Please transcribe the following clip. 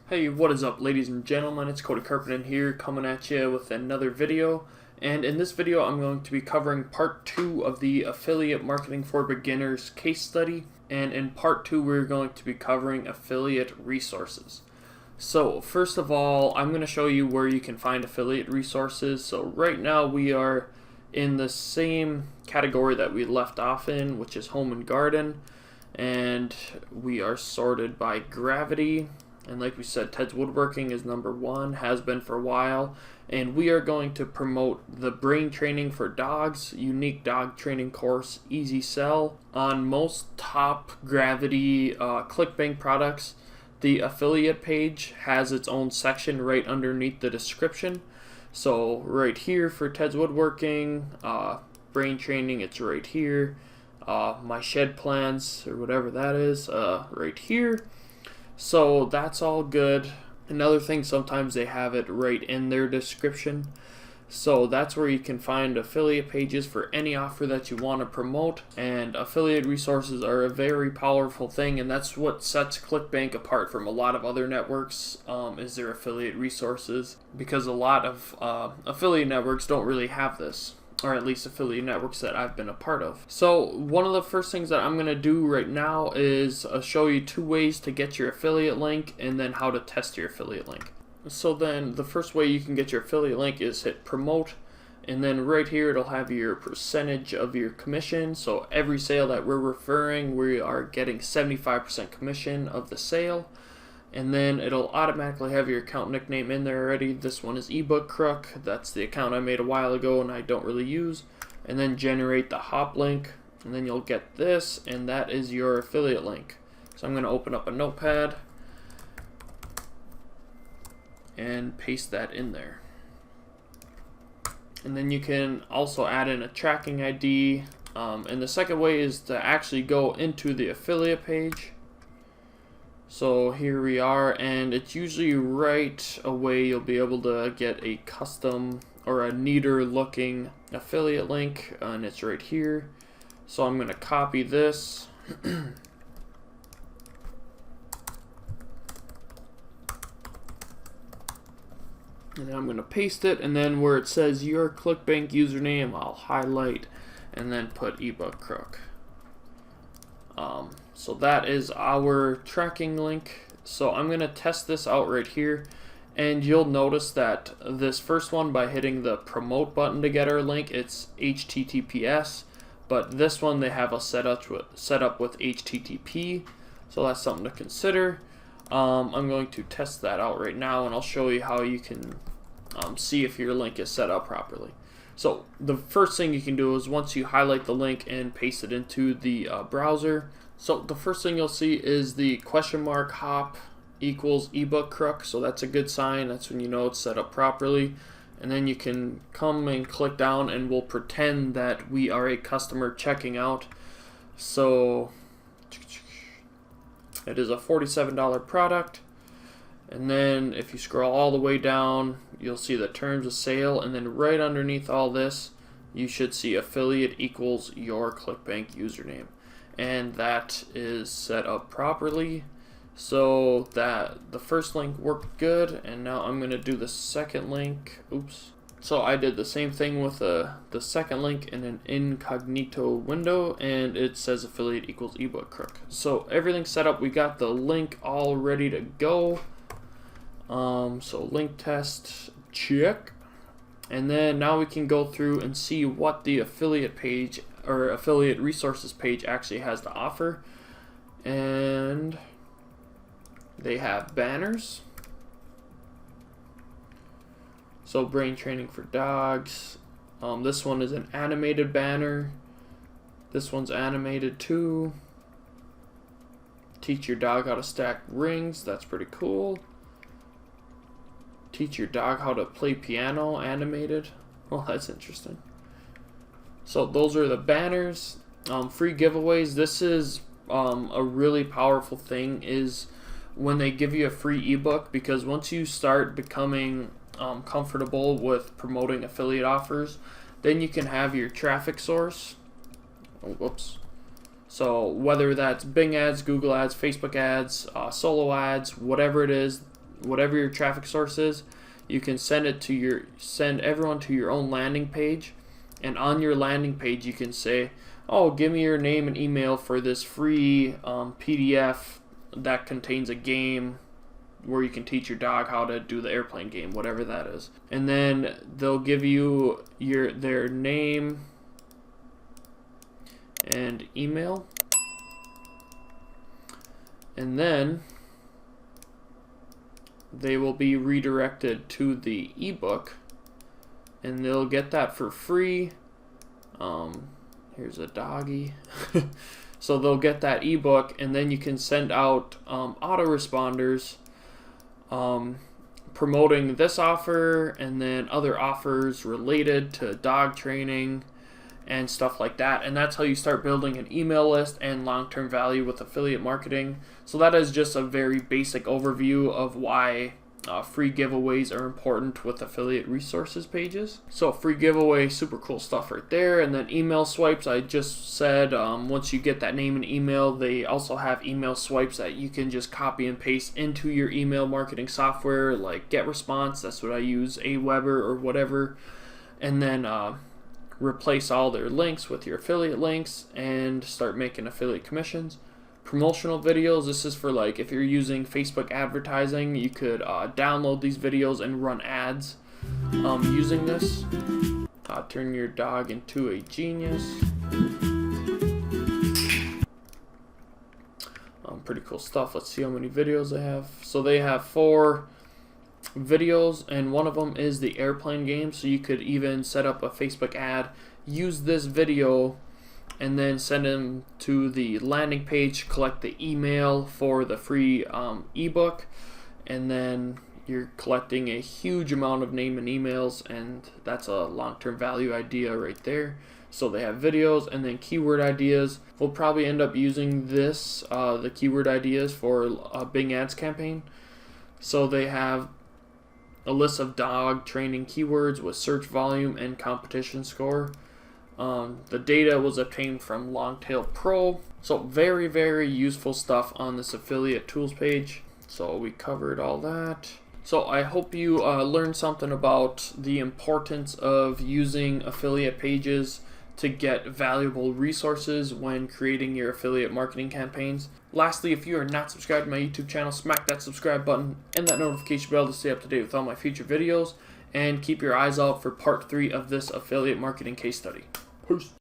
Hey, what is up, ladies and gentlemen? It's Cody Carpenter here, coming at you with another video. And in this video, I'm going to be covering part 2 of the Affiliate Marketing for Beginners case study. And in part 2, we're going to be covering affiliate resources. So first of all, I'm going to show you where you can find affiliate resources. So right now we are in the same category that we left off in, which is home and garden. And we are sorted by gravity. And like we said, Ted's Woodworking is number 1, has been for a while. And we are going to promote the brain training for dogs, unique dog training course, easy sell. On most top gravity ClickBank products, the affiliate page has its own section right underneath the description. So right here for Ted's Woodworking, brain training, it's right here. My shed plans, or whatever that is, right here. So that's all good. Another thing, sometimes they have it right in their description. So that's where you can find affiliate pages for any offer that you want to promote. And affiliate resources are a very powerful thing, and that's what sets ClickBank apart from a lot of other networks, is their affiliate resources. Because a lot of affiliate networks don't really have this, or at least affiliate networks that I've been a part of. So one of the first things that I'm going to do right now is show you 2 ways to get your affiliate link and then how to test your affiliate link. So then the first way you can get your affiliate link is hit promote, and then right here it'll have your percentage of your commission. So every sale that we're referring, we are getting 75% commission of the sale. And then it'll automatically have your account nickname in there already. This one is ebook crook. That's the account I made a while ago and I don't really use. And then generate the hop link, and then you'll get this, and that is your affiliate link. So I'm going to open up a notepad and paste that in there. And then you can also add in a tracking ID. And the second way is to actually go into the affiliate page. So here we are, and it's usually right away you'll be able to get a custom or a neater looking affiliate link, and it's right here. So I'm going to copy this and then I'm going to paste it, and then where it says your ClickBank username, I'll highlight and then put ebook crook. So that is our tracking link. So I'm going to test this out right here, and you'll notice that this first one, by hitting the promote button to get our link, it's HTTPS, but this one they have us set up with HTTP, so that's something to consider. I'm going to test that out right now, and I'll show you how you can see if your link is set up properly. So the first thing you can do is, once you highlight the link and paste it into the browser, so the first thing you'll see is the question mark hop equals ebook crook. So that's a good sign. That's when you know it's set up properly. And then you can come and click down, and we'll pretend that we are a customer checking out. So it is a $47 product. And then if you scroll all the way down, you'll see the terms of sale, and then right underneath all this you should see affiliate equals your ClickBank username, and that is set up properly. So that the first link worked good, and now I'm going to do the second link. Oops. So I did the same thing with the second link in an incognito window, and it says affiliate equals ebook crook. So everything's set up. We got the link all ready to go. So link test, check. And then now we can go through and see what the affiliate page or affiliate resources page actually has to offer. And they have banners. So brain training for dogs. This one is an animated banner. This one's animated too. Teach your dog how to stack rings. That's pretty cool. Teach your dog how to play piano, animated. Well, that's interesting. So those are the banners. Free giveaways. This is a really powerful thing, is when they give you a free ebook, because once you start becoming comfortable with promoting affiliate offers, then you can have your traffic source. Oh, whoops. So whether that's Bing ads, Google ads, Facebook ads, solo ads, whatever it is, whatever your traffic source is, you can send everyone to your own landing page, and on your landing page you can say, oh, give me your name and email for this free PDF that contains a game where you can teach your dog how to do the airplane game, whatever that is. And then they'll give you their name and email, and then they will be redirected to the ebook, and they'll get that for free. Here's a doggy. So they'll get that ebook, and then you can send out autoresponders promoting this offer and then other offers related to dog training and stuff like that. And that's how you start building an email list and long-term value with affiliate marketing. So that is just a very basic overview of why free giveaways are important with affiliate resources pages. So free giveaway, super cool stuff right there. And then email swipes, I just said once you get that name and email, they also have email swipes that you can just copy and paste into your email marketing software like GetResponse. That's what I use, Aweber or whatever. And then replace all their links with your affiliate links and start making affiliate commissions. Promotional videos, this is for like if you're using Facebook advertising, you could download these videos and run ads using this. Turn your dog into a genius. Pretty cool stuff. Let's see how many videos they have. So they have 4 videos, and one of them is the airplane game. So you could even set up a Facebook ad, use this video, and then send them to the landing page, collect the email for the free ebook, and then you're collecting a huge amount of name and emails, and that's a long-term value idea right there. So they have videos and then keyword ideas. We'll probably end up using this, the keyword ideas, for a Bing Ads campaign. So they have a list of dog training keywords with search volume and competition score. The data was obtained from Longtail Pro. So very, very useful stuff on this affiliate tools page. So we covered all that. So I hope you learned something about the importance of using affiliate pages to get valuable resources when creating your affiliate marketing campaigns. Lastly, if you are not subscribed to my YouTube channel, smack that subscribe button and that notification bell to stay up to date with all my future videos, and keep your eyes out for part 3 of this affiliate marketing case study. Peace.